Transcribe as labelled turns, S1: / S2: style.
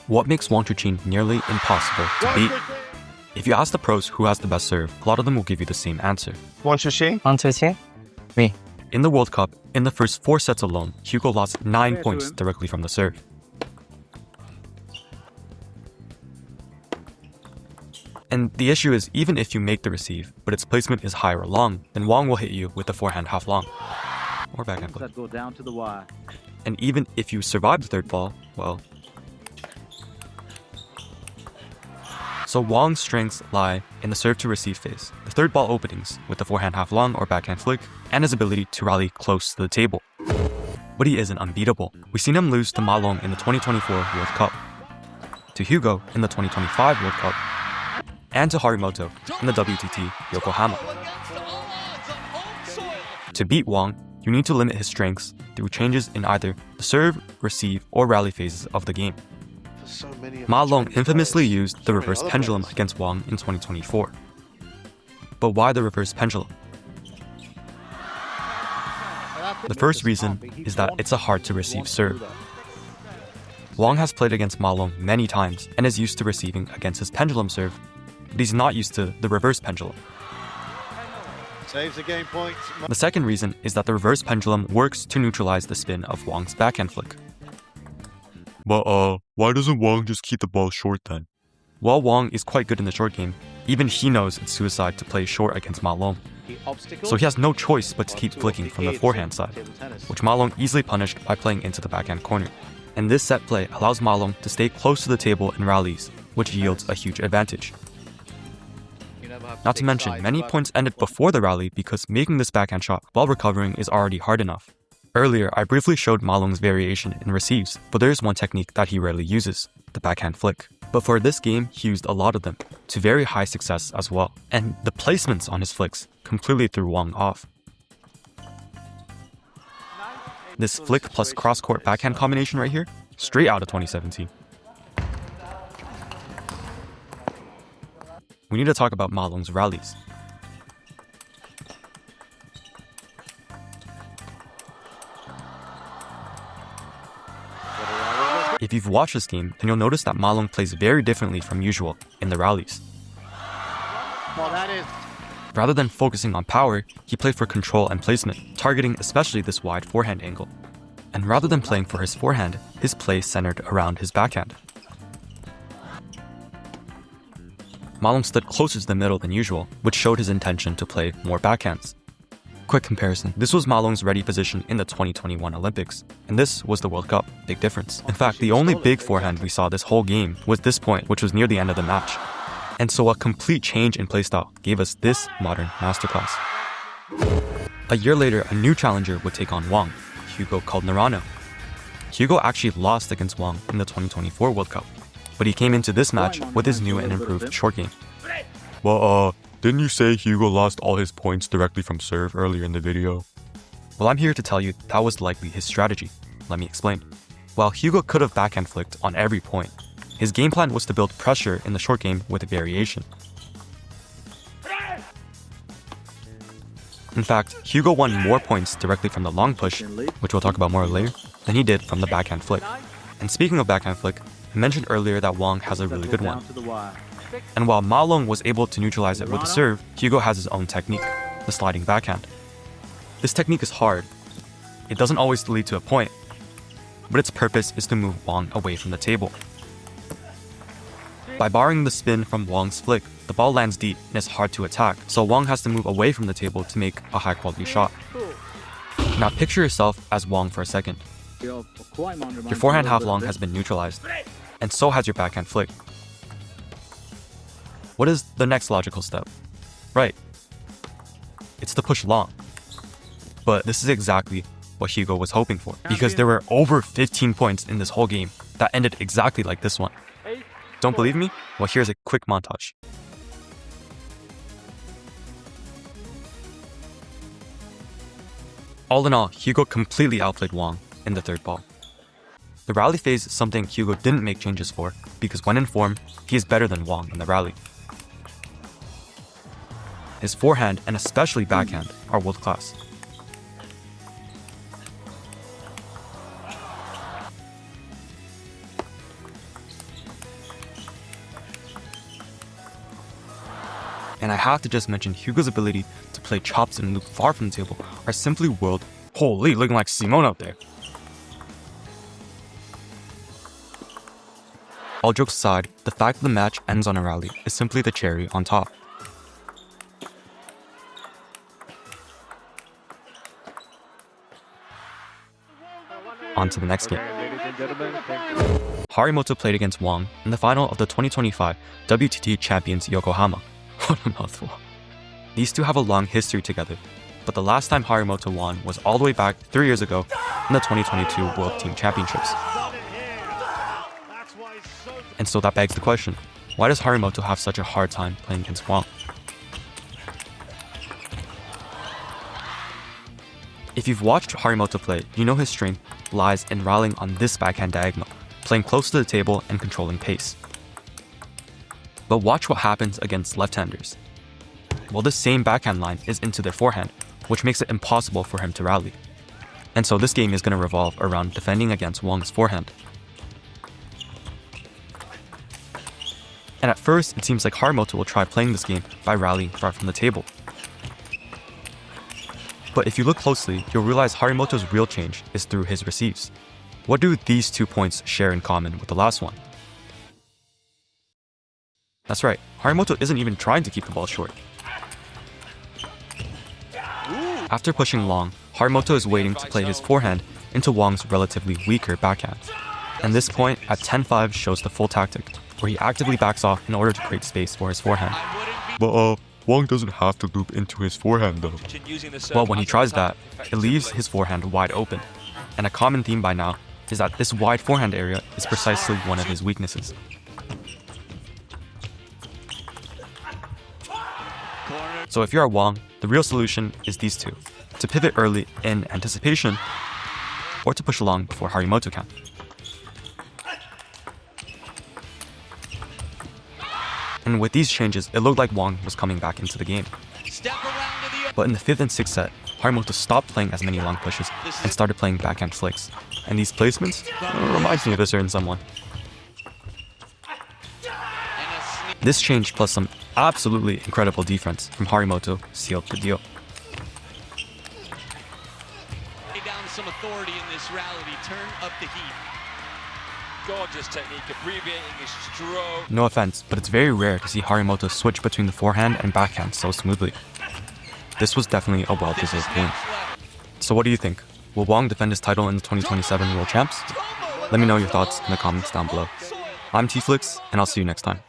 S1: What makes Wang Chuqin nearly impossible to beat? If you ask the pros who has the best serve, a lot of them will give you the same answer.
S2: Wang Chuqin?
S3: Wang Chuqin? Me.
S1: In the World Cup, in the first 4 sets alone, Hugo lost 9 points directly from the serve. And the issue is, even if you make the receive, but its placement is high or long, then Wang will hit you with the forehand half long. Or backhand flick.
S4: Go down to the wire.
S1: And even if you survive the third ball, well... So Wang's strengths lie in the serve to receive phase, the third ball openings with the forehand half long or backhand flick, and his ability to rally close to the table. But he isn't unbeatable. We've seen him lose to Ma Long in the 2024 World Cup, to Hugo in the 2025 World Cup, and to Harimoto in the WTT Yokohama. To beat Wang, you need to limit his strengths through changes in either the serve, receive, or rally phases of the game. Ma Long infamously used the reverse pendulum against Wang in 2024. But why the reverse pendulum? The first reason is that it's a hard to receive serve. Wang has played against Ma Long many times and is used to receiving against his pendulum serve, but he's not used to the reverse pendulum.
S2: Saves a game point.
S1: The second reason is that the reverse pendulum works to neutralize the spin of Wang's backhand flick.
S5: But why doesn't Wang just keep the ball short then?
S1: While Wang is quite good in the short game, even he knows it's suicide to play short against Ma Long. So he has no choice but to keep flicking from the forehand side, which Ma Long easily punished by playing into the backhand corner. And this set play allows Ma Long to stay close to the table in rallies, which yields a huge advantage. Not to mention, many points ended before the rally because making this backhand shot while recovering is already hard enough. Earlier, I briefly showed Ma Long's variation in receives, but there is one technique that he rarely uses, the backhand flick. But for this game, he used a lot of them, to very high success as well. And the placements on his flicks completely threw Wang off. This flick plus cross-court backhand combination right here, straight out of 2017. We need to talk about Ma Long's rallies. If you've watched this game, then you'll notice that Ma Long plays very differently from usual in the rallies. Rather than focusing on power, he played for control and placement, targeting especially this wide forehand angle. And rather than playing for his forehand, his play centered around his backhand. Ma Long stood closer to the middle than usual, which showed his intention to play more backhands. Quick comparison, this was Ma Long's ready position in the 2021 Olympics, and this was the World Cup, big difference. In fact, the only big forehand we saw this whole game was this point, which was near the end of the match. And so a complete change in playstyle gave us this modern masterclass. A year later, a new challenger would take on Wang, Hugo Calderano. Hugo actually lost against Wang in the 2024 World Cup, but he came into this match with his new and improved short game.
S5: Well, didn't you say Hugo lost all his points directly from serve earlier in the video?
S1: Well, I'm here to tell you that was likely his strategy. Let me explain. While Hugo could have backhand flicked on every point, his game plan was to build pressure in the short game with a variation. In fact, Hugo won more points directly from the long push, which we'll talk about more later, than he did from the backhand flick. And speaking of backhand flick, I mentioned earlier that Wang has a really good one. And while Ma Long was able to neutralize it with the serve, Hugo has his own technique, the sliding backhand. This technique is hard. It doesn't always lead to a point, but its purpose is to move Wang away from the table. By borrowing the spin from Wang's flick, the ball lands deep and is hard to attack, so Wang has to move away from the table to make a high-quality shot. Now picture yourself as Wang for a second. Your forehand half long has been neutralized, and so has your backhand flick. What is the next logical step? Right. It's to push long. But this is exactly what Hugo was hoping for, because there were over 15 points in this whole game that ended exactly like this one. Don't believe me? Well, here's a quick montage. All in all, Hugo completely outplayed Wang in the third ball. The rally phase is something Hugo didn't make changes for, because when in form, he is better than Wang in the rally. His forehand, and especially backhand, are world class. And I have to just mention Hugo's ability to play chops and loop far from the table are simply world. Holy, looking like Simone out there. All jokes aside, the fact that the match ends on a rally is simply the cherry on top. On to the next game. Harimoto played against Wang in the final of the 2025 WTT Champions Yokohama. What a mouthful. These two have a long history together, but the last time Harimoto won was all the way back 3 years ago in the 2022 World Team Championships. And so that begs the question, why does Harimoto have such a hard time playing against Wang? If you've watched Harimoto play, you know his strength lies in rallying on this backhand diagonal, playing close to the table and controlling pace. But watch what happens against left-handers. Well, this same backhand line is into their forehand, which makes it impossible for him to rally. And so this game is going to revolve around defending against Wang's forehand. And at first, it seems like Harimoto will try playing this game by rallying far from the table. But if you look closely, you'll realize Harimoto's real change is through his receives. What do these 2 points share in common with the last one? That's right, Harimoto isn't even trying to keep the ball short. After pushing long, Harimoto is waiting to play his forehand into Wang's relatively weaker backhand. And this point at 10-5 shows the full tactic, where he actively backs off in order to create space for his forehand.
S5: But Wang doesn't have to loop into his forehand though.
S1: Well, when he tries that, it leaves his forehand wide open. And a common theme by now is that this wide forehand area is precisely one of his weaknesses. So if you're Wang, the real solution is these two: to pivot early in anticipation, or to push along before Harimoto can. And with these changes, it looked like Wang was coming back into the game. But in the 5th and 6th set, Harimoto stopped playing as many long pushes and started playing backhand flicks. And these placements reminds me of a certain someone. This change plus some absolutely incredible defense from Harimoto sealed the deal.
S2: Down some authority in this rally, turn up the heat. Gorgeous technique, abbreviating his stroke.
S1: No offense, but it's very rare to see Harimoto switch between the forehand and backhand so smoothly. This was definitely a well-deserved win. So what do you think? Will Wang defend his title in the 2027 World Champs? Let me know your thoughts in the comments down below. I'm T-Flix, and I'll see you next time.